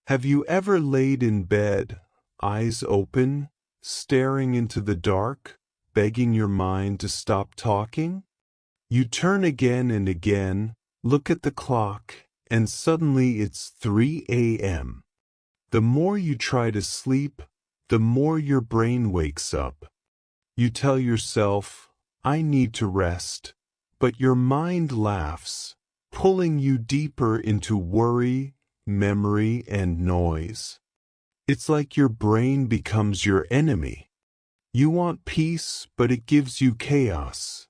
Have you ever laid in bed, eyes open, staring into the dark, begging your mind to stop talking? You turn again and again, look at the clock, and suddenly it's 3 a.m. The more you try to sleep, the more your brain wakes up. You tell yourself, I need to rest, but your mind laughs, pulling you deeper into worry, memory, and noise. It's like your brain becomes your enemy. You want peace, but it gives you chaos.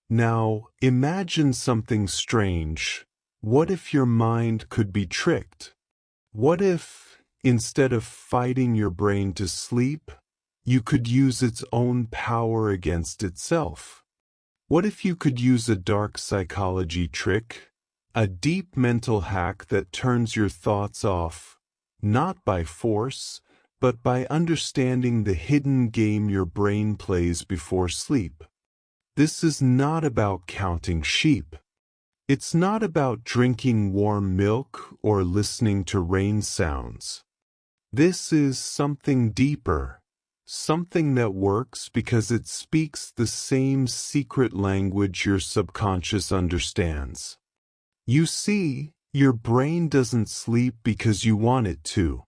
Now, imagine something strange. What if your mind could be tricked? What if, instead of fighting your brain to sleep, you could use its own power against itself? What if you could use a dark psychology trick, a deep mental hack that turns your thoughts off, not by force, but by understanding the hidden game your brain plays before sleep? This is not about counting sheep. It's not about drinking warm milk or listening to rain sounds. This is something deeper, something that works because it speaks the same secret language your subconscious understands. You see, your brain doesn't sleep because you want it to.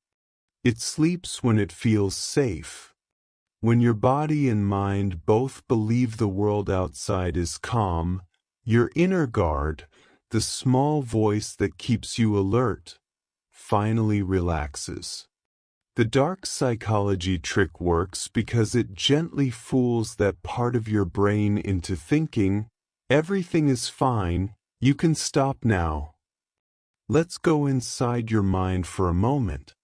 It sleeps when it feels safe. When your body and mind both believe the world outside is calm, your inner guard, the small voice that keeps you alert, finally relaxes. The dark psychology trick works because it gently fools that part of your brain into thinking, everything is fine, you can stop now. Let's go inside your mind for a moment.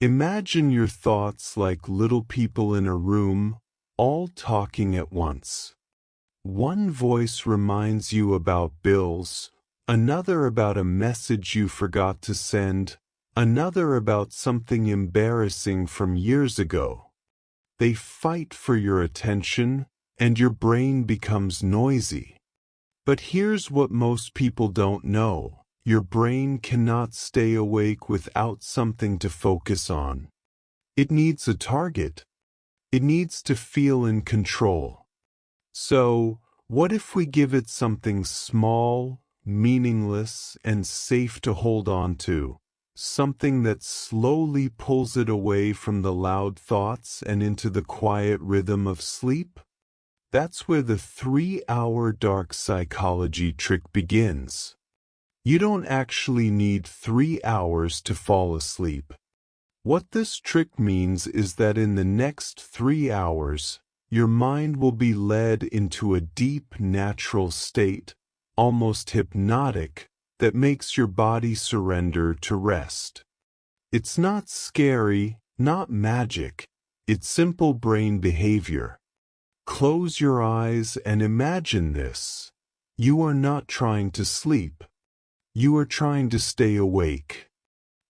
Imagine your thoughts like little people in a room, all talking at once. One voice reminds you about bills, another about a message you forgot to send, another about something embarrassing from years ago. They fight for your attention, and your brain becomes noisy. But here's what most people don't know. Your brain cannot stay awake without something to focus on. It needs a target. It needs to feel in control. So, what if we give it something small, meaningless, and safe to hold on to? Something that slowly pulls it away from the loud thoughts and into the quiet rhythm of sleep? That's where the 3-hour dark psychology trick begins. You don't actually need 3 hours to fall asleep. What this trick means is that in the next 3 hours, your mind will be led into a deep natural state, almost hypnotic, that makes your body surrender to rest. It's not scary, not magic, it's simple brain behavior. Close your eyes and imagine this. You are not trying to sleep. You are trying to stay awake.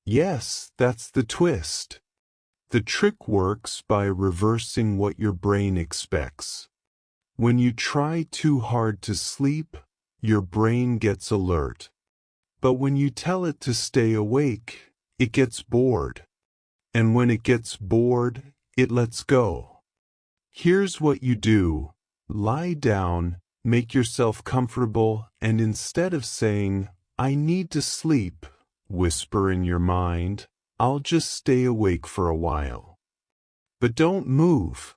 Yes, that's the twist. The trick works by reversing what your brain expects. When you try too hard to sleep, your brain gets alert. But when you tell it to stay awake, it gets bored. And when it gets bored, it lets go. Here's what you do. Lie down, make yourself comfortable, and instead of saying, I need to sleep, whisper in your mind, I'll just stay awake for a while. But don't move.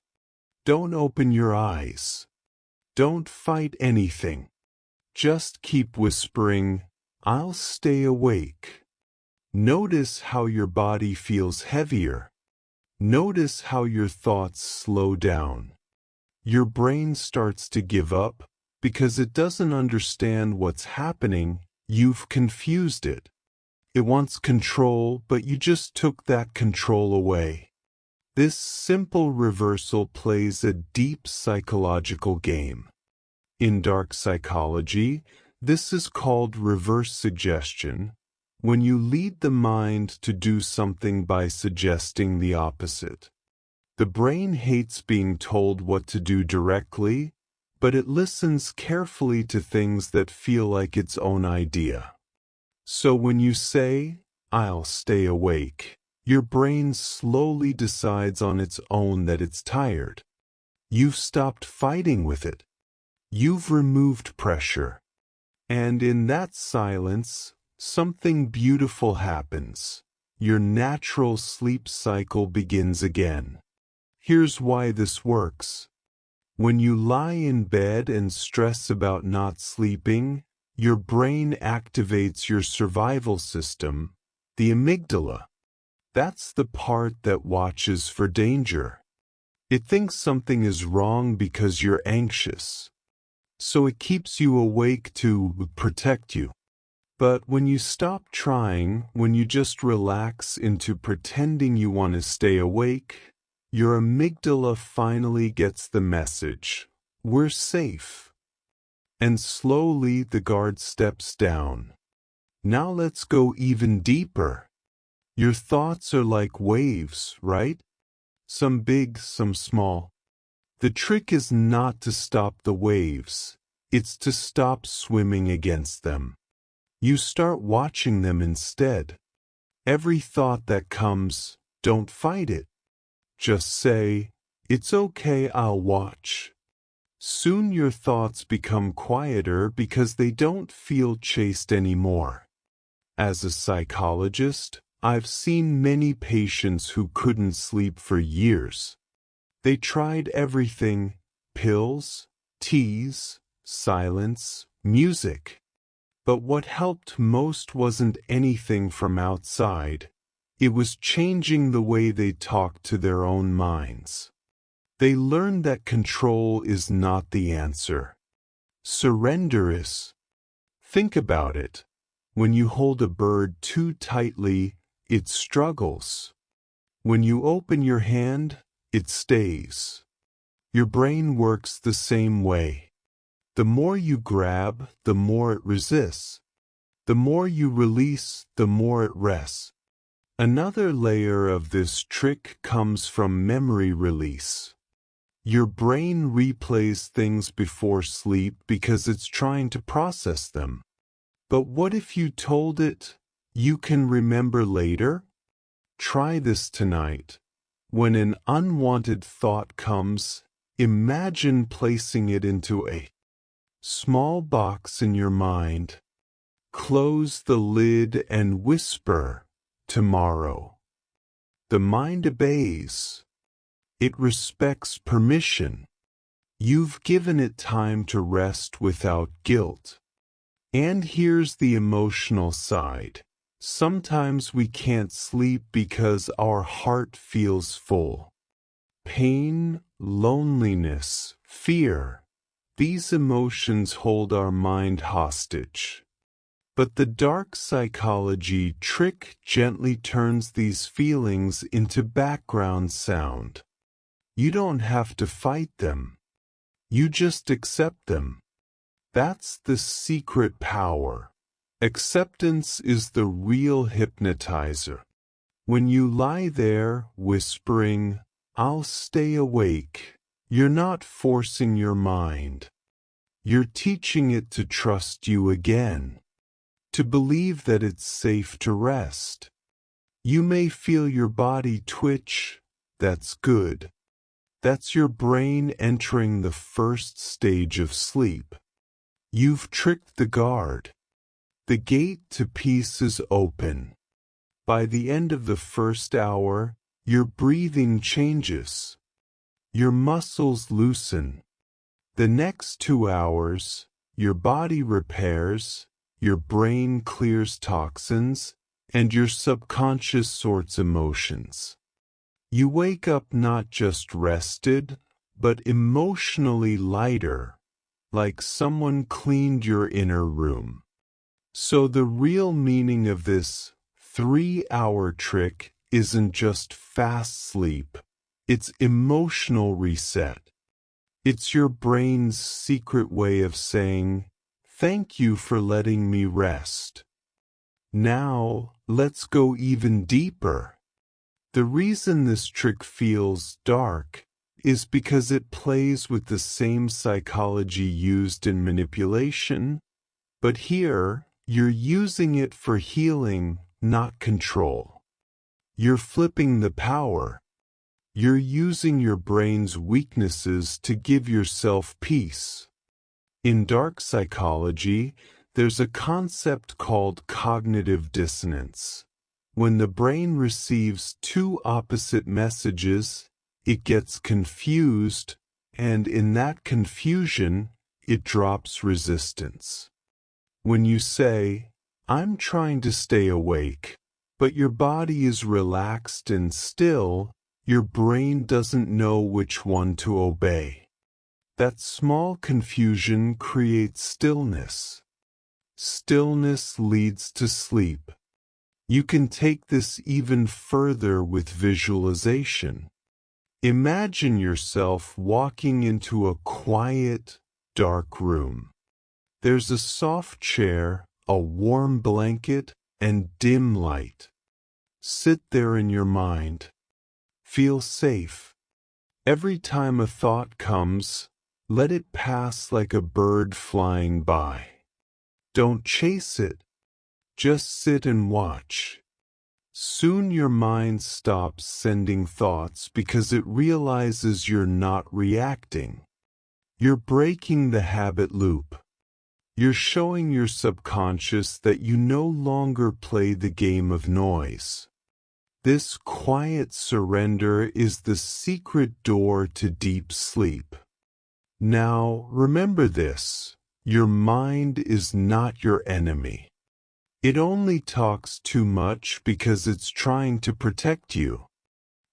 Don't open your eyes. Don't fight anything. Just keep whispering, I'll stay awake. Notice how your body feels heavier. Notice how your thoughts slow down. Your brain starts to give up because it doesn't understand what's happening. You've confused it. It wants control, but you just took that control away. This simple reversal plays a deep psychological game. In dark psychology, this is called reverse suggestion, when you lead the mind to do something by suggesting the opposite. The brain hates being told what to do directly, but it listens carefully to things that feel like its own idea. So when you say, I'll stay awake. Your brain slowly decides on its own that it's tired. You've stopped fighting with it. You've removed pressure. And in that silence, something beautiful happens. Your natural sleep cycle begins again. Here's why this works. When you lie in bed and stress about not sleeping, your brain activates your survival system, the amygdala. That's the part that watches for danger. It thinks something is wrong because you're anxious. So it keeps you awake to protect you. But when you stop trying, when you just relax into pretending you want to stay awake, your amygdala finally gets the message. We're safe. And slowly the guard steps down. Now let's go even deeper. Your thoughts are like waves, right? Some big, some small. The trick is not to stop the waves. It's to stop swimming against them. You start watching them instead. Every thought that comes, don't fight it. Just say, it's okay, I'll watch. Soon your thoughts become quieter because they don't feel chased anymore. As a psychologist, I've seen many patients who couldn't sleep for years. They tried everything: pills, teas, silence, music. But what helped most wasn't anything from outside. It was changing the way they talked to their own minds. They learned that control is not the answer. Surrender is. Think about it. When you hold a bird too tightly, it struggles. When you open your hand, it stays. Your brain works the same way. The more you grab, the more it resists. The more you release, the more it rests. Another layer of this trick comes from memory release. Your brain replays things before sleep because it's trying to process them. But what if you told it, you can remember later? Try this tonight. When an unwanted thought comes, imagine placing it into a small box in your mind. Close the lid and whisper, tomorrow. The mind obeys. It respects permission. You've given it time to rest without guilt. And here's the emotional side. Sometimes we can't sleep because our heart feels full. Pain, loneliness, fear. These emotions hold our mind hostage. But the dark psychology trick gently turns these feelings into background sound. You don't have to fight them. You just accept them. That's the secret power. Acceptance is the real hypnotizer. When you lie there, whispering, I'll stay awake, you're not forcing your mind. You're teaching it to trust you again. To believe that it's safe to rest. You may feel your body twitch. That's good. That's your brain entering the first stage of sleep. You've tricked the guard. The gate to peace is open. By the end of the first hour, your breathing changes. Your muscles loosen. The next 2 hours, your body repairs, your brain clears toxins, and your subconscious sorts emotions. You wake up not just rested, but emotionally lighter, like someone cleaned your inner room. So the real meaning of this 3-hour trick isn't just fast sleep, it's emotional reset. It's your brain's secret way of saying, thank you for letting me rest. Now, let's go even deeper. The reason this trick feels dark is because it plays with the same psychology used in manipulation, but here, you're using it for healing, not control. You're flipping the power. You're using your brain's weaknesses to give yourself peace. In dark psychology, there's a concept called cognitive dissonance. When the brain receives two opposite messages, it gets confused, and in that confusion, it drops resistance. When you say, "I'm trying to stay awake," but your body is relaxed and still, your brain doesn't know which one to obey. That small confusion creates stillness. Stillness leads to sleep. You can take this even further with visualization. Imagine yourself walking into a quiet, dark room. There's a soft chair, a warm blanket, and dim light. Sit there in your mind. Feel safe. Every time a thought comes, let it pass like a bird flying by. Don't chase it. Just sit and watch. Soon your mind stops sending thoughts because it realizes you're not reacting. You're breaking the habit loop. You're showing your subconscious that you no longer play the game of noise. This quiet surrender is the secret door to deep sleep. Now, remember this: your mind is not your enemy. It only talks too much because it's trying to protect you.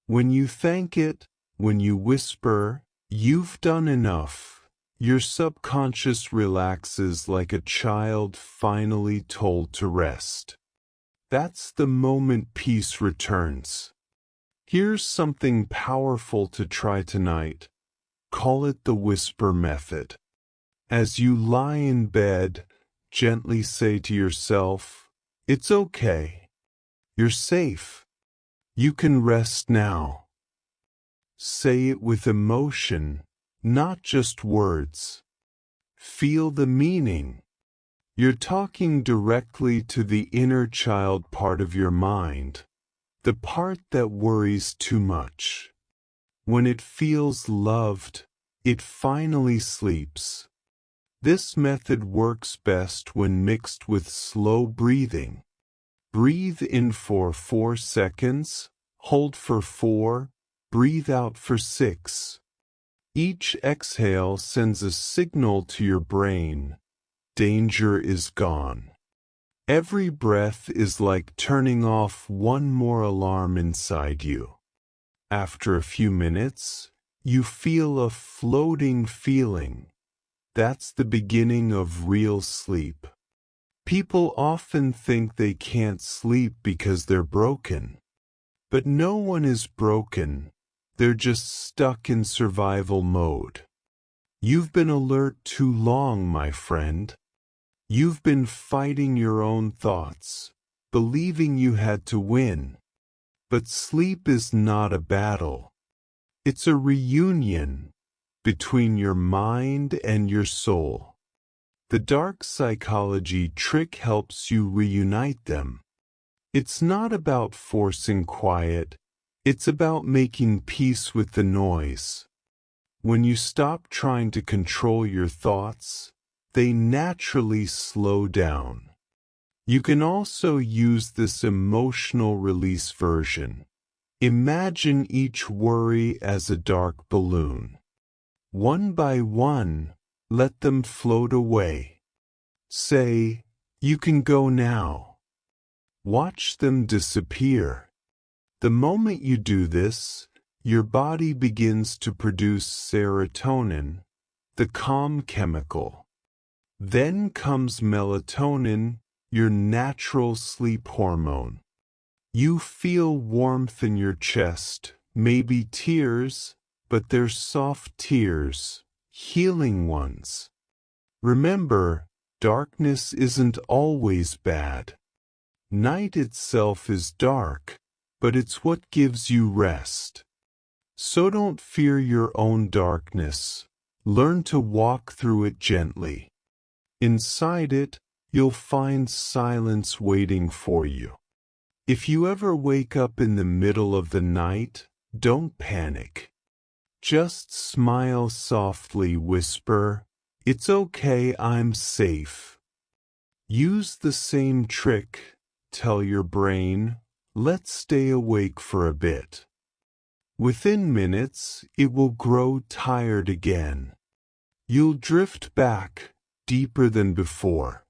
When you thank it, when you whisper, "You've done enough," your subconscious relaxes like a child finally told to rest. That's the moment peace returns. Here's something powerful to try tonight. Call it the whisper method. As you lie in bed, gently say to yourself, "It's okay. You're safe. You can rest now." Say it with emotion, not just words. Feel the meaning. You're talking directly to the inner child part of your mind, the part that worries too much. When it feels loved, it finally sleeps. This method works best when mixed with slow breathing. Breathe in for 4 seconds, hold for 4, breathe out for 6. Each exhale sends a signal to your brain: danger is gone. Every breath is like turning off one more alarm inside you. After a few minutes, you feel a floating feeling. That's the beginning of real sleep. People often think they can't sleep because they're broken. But no one is broken. They're just stuck in survival mode. You've been alert too long, my friend. You've been fighting your own thoughts, believing you had to win. But sleep is not a battle. It's a reunion between your mind and your soul. The dark psychology trick helps you reunite them. It's not about forcing quiet, it's about making peace with the noise. When you stop trying to control your thoughts, they naturally slow down. You can also use this emotional release version. Imagine each worry as a dark balloon. One by one, let them float away. Say, "You can go now." Watch them disappear. The moment you do this, your body begins to produce serotonin, the calm chemical. Then comes melatonin, your natural sleep hormone. You feel warmth in your chest, maybe tears, but they're soft tears, healing ones. Remember, darkness isn't always bad. Night itself is dark, but it's what gives you rest. So don't fear your own darkness. Learn to walk through it gently. Inside it, you'll find silence waiting for you. If you ever wake up in the middle of the night, don't panic. Just smile softly, whisper, "It's okay, I'm safe." Use the same trick. Tell your brain, "Let's stay awake for a bit." Within minutes, it will grow tired again. You'll drift back, deeper than before.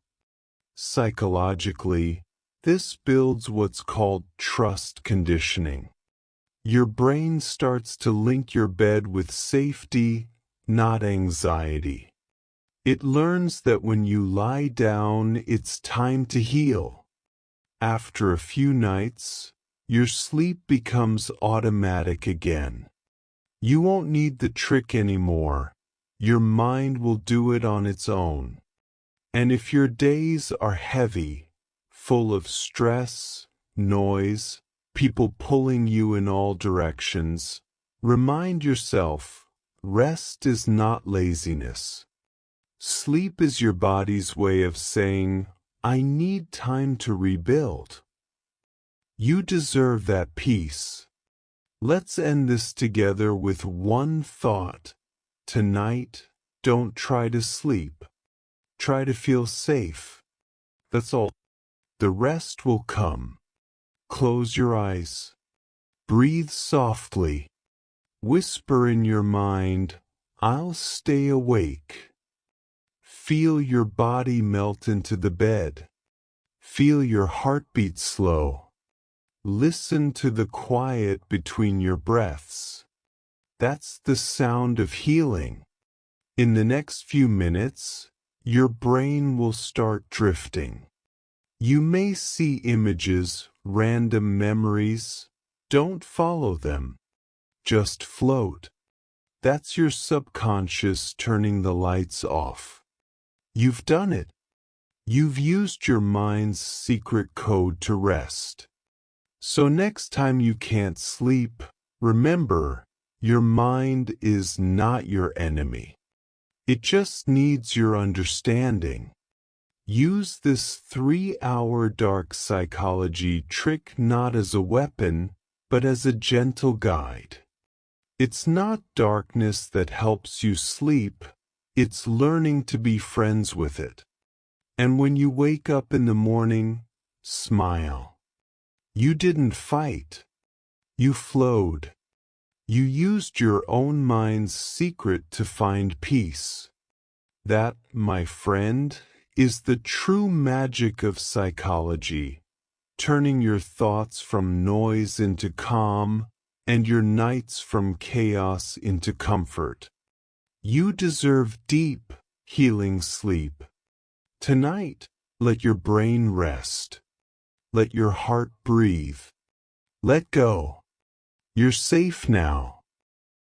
Psychologically, this builds what's called trust conditioning. Your brain starts to link your bed with safety, not anxiety. It learns that when you lie down, it's time to heal. After a few nights, your sleep becomes automatic again. You won't need the trick anymore. Your mind will do it on its own. And if your days are heavy, full of stress, noise, people pulling you in all directions, remind yourself, rest is not laziness. Sleep is your body's way of saying, "I need time to rebuild." You deserve that peace. Let's end this together with one thought. Tonight, don't try to sleep. Try to feel safe. That's all. The rest will come. Close your eyes. Breathe softly. Whisper in your mind, "I'll stay awake." Feel your body melt into the bed. Feel your heartbeat slow. Listen to the quiet between your breaths. That's the sound of healing. In the next few minutes, your brain will start drifting. You may see images, random memories. Don't follow them. Just float. That's your subconscious turning the lights off. You've done it. You've used your mind's secret code to rest. So next time you can't sleep, remember, your mind is not your enemy. It just needs your understanding. Use this 3-hour dark psychology trick not as a weapon, but as a gentle guide. It's not darkness that helps you sleep, it's learning to be friends with it. And when you wake up in the morning, smile. You didn't fight. You flowed. You used your own mind's secret to find peace. That, my friend, is the true magic of psychology, turning your thoughts from noise into calm, and your nights from chaos into comfort. You deserve deep, healing sleep. Tonight, let your brain rest. Let your heart breathe. Let go. You're safe now.